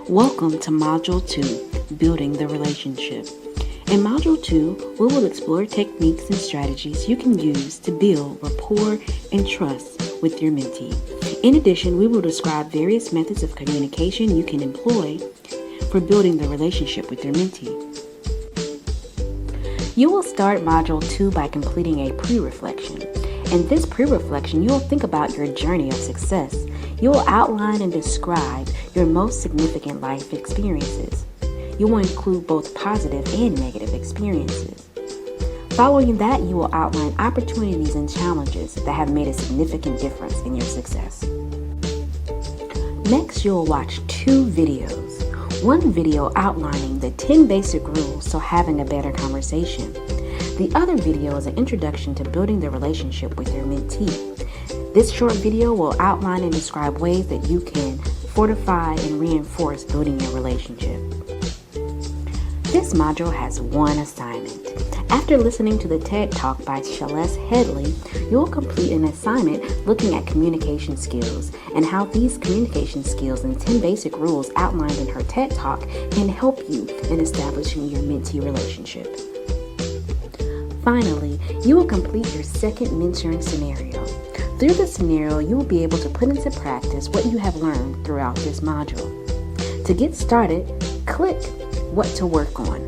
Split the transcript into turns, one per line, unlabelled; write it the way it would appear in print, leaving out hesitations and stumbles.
Welcome to Module 2, Building the Relationship. In Module 2, we will explore techniques and strategies you can use to build rapport and trust with your mentee. In addition, we will describe various methods of communication you can employ for building the relationship with your mentee. You will start Module 2 by completing a pre-reflection. In this pre-reflection, you will think about your journey of success. You will outline and describe your most significant life experiences. You will include both positive and negative experiences. Following that, you will outline opportunities and challenges that have made a significant difference in your success. Next, you will watch 2 videos. One video outlining the 10 basic rules to having a better conversation. The other video is an introduction to building the relationship with your mentee. This short video will outline and describe ways that you can fortify and reinforce building your relationship. This module has one assignment. After listening to the TED Talk by Celeste Headlee, you will complete an assignment looking at communication skills and how these communication skills and 10 basic rules outlined in her TED Talk can help you in establishing your mentee relationship. Finally, you will complete your second mentoring scenario. Through the scenario, you will be able to put into practice what you have learned throughout this module. To get started, click What to Work On.